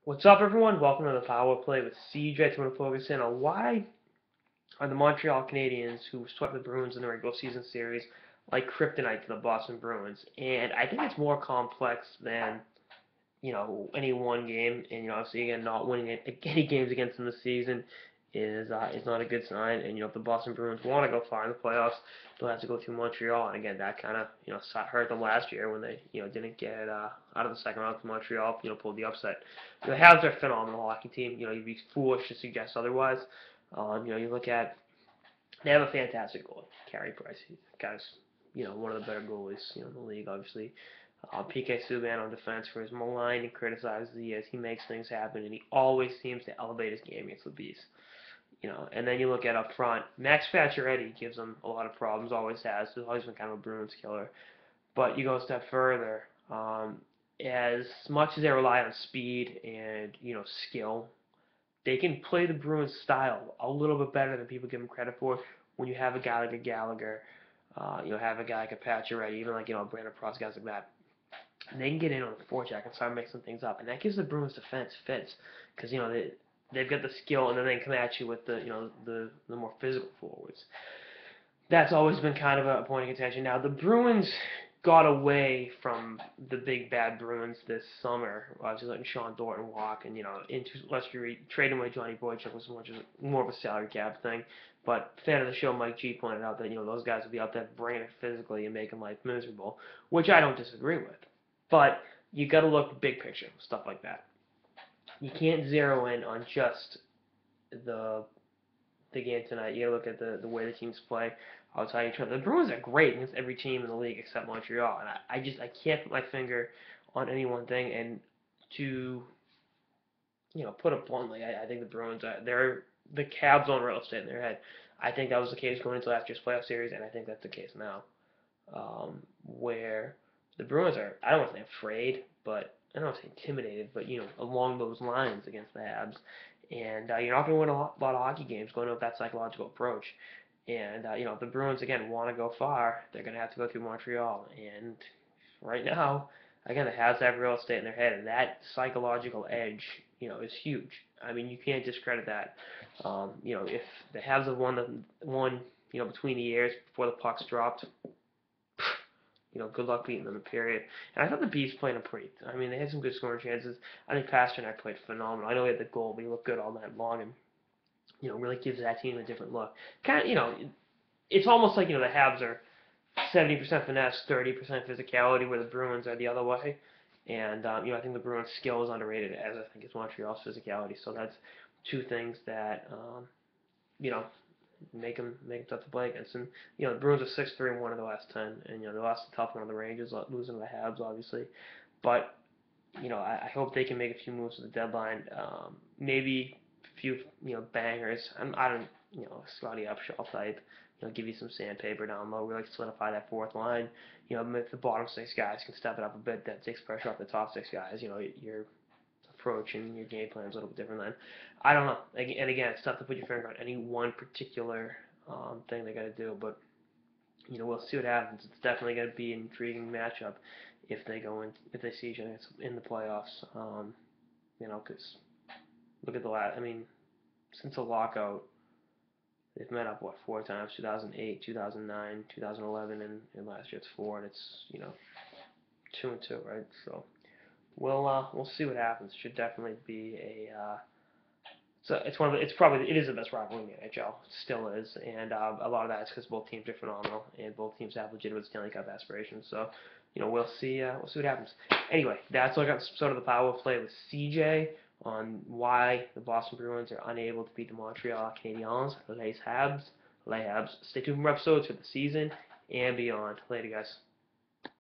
What's up, everyone? Welcome to the Power Play with CJ. I'm going to focus in on why are the Montreal Canadiens, who swept the Bruins in the regular season series, like kryptonite to the Boston Bruins. And I think it's more complex than any one game. And obviously, again, not winning any games against them this season is not a good sign. And if the Boston Bruins want to go far in the playoffs, they'll have to go through Montreal. And again, that kind of hurt them last year when they didn't get out of the second round to Montreal. Pulled the upset. The Habs are a phenomenal hockey team. You'd be foolish to suggest otherwise. You look at they have a fantastic goalie, Carey Price. Guy's one of the better goalies in the league, obviously. PK Subban on defense for his maligned and criticized as he is. He makes things happen, and he always seems to elevate his game against the Beast. And then you look at up front, Max Pacioretty gives them a lot of problems, always has. He's always been kind of a Bruins killer. But you go a step further, as much as they rely on speed and skill, they can play the Bruins style a little bit better than people give them credit for. When you have a guy like a Gallagher, have a guy like a Pacioretty, even like Brandon Prost, guys like that, and they can get in on the forecheck and start mixing things up, and that gives the Bruins defense fits because they've got the skill, and then they can come at you with the more physical forwards. That's always been kind of a point of contention. Now the Bruins got away from the big bad Bruins this summer, just letting Sean Thornton walk, and into less trading away Johnny Boychuk was more of a salary cap thing. But fan of the show Mike G pointed out that those guys will be out there bringing it physically and making life miserable, which I don't disagree with. But you got to look big picture, stuff like that. You can't zero in on just the game tonight. You got to look at the way the teams play. I'll tell you, the Bruins are great against every team in the league except Montreal, and I can't put my finger on any one thing. And to put it bluntly, I think the Bruins they're the Habs on real estate in their head. I think that was the case going into last year's playoff series, and I think that's the case now. Where the Bruins are, I don't want to say afraid, but I don't want to say intimidated, but along those lines against the Habs, and you're not going to win a lot of hockey games going with that psychological approach. And if the Bruins again want to go far, they're going to have to go through Montreal. And right now, again, the Habs have real estate in their head, and that psychological edge, is huge. I mean, you can't discredit that. If the Habs have won, between the years before the pucks dropped, good luck beating them, period. And I thought the Bees played them pretty. I mean, they had some good scoring chances. I think Pasternak played phenomenal. I know he had the goal, but he looked good all night long, and really gives that team a different look. Kind of, it's almost like the Habs are 70% finesse, 30% physicality, where the Bruins are the other way. And I think the Bruins' skill is underrated, as I think is Montreal's physicality. So that's two things that you know make them tough to play against. And the Bruins are 6-3-1 in the last 10, and they lost a tough one on the Rangers, losing to the Habs, obviously. But I hope they can make a few moves at the deadline. Maybe a few bangers. I don't Scotty Upshall type. Give you some sandpaper down low, really solidify that fourth line. If the bottom six guys can step it up a bit, that takes pressure off the top six guys. Your approach and your game plan is a little bit different then. I don't know. And again, it's tough to put your finger on any one particular thing they got to do, but we'll see what happens. It's definitely going to be an intriguing matchup if they see each other in the playoffs. Because look at the last. I mean, since the lockout, they've met up four times: 2008, 2009, 2011, and last year it's four, and it's 2-2, right? So we'll see what happens. Should definitely be a so it is the best rivalry in the NHL, still is, and a lot of that is because both teams are phenomenal and both teams have legitimate Stanley Cup aspirations. So we'll see what happens. Anyway, that's all I got episode of the Power Play with CJ on why the Boston Bruins are unable to beat the Montreal Canadiens, Les Habs. Stay tuned for more episodes for the season and beyond. Later, guys.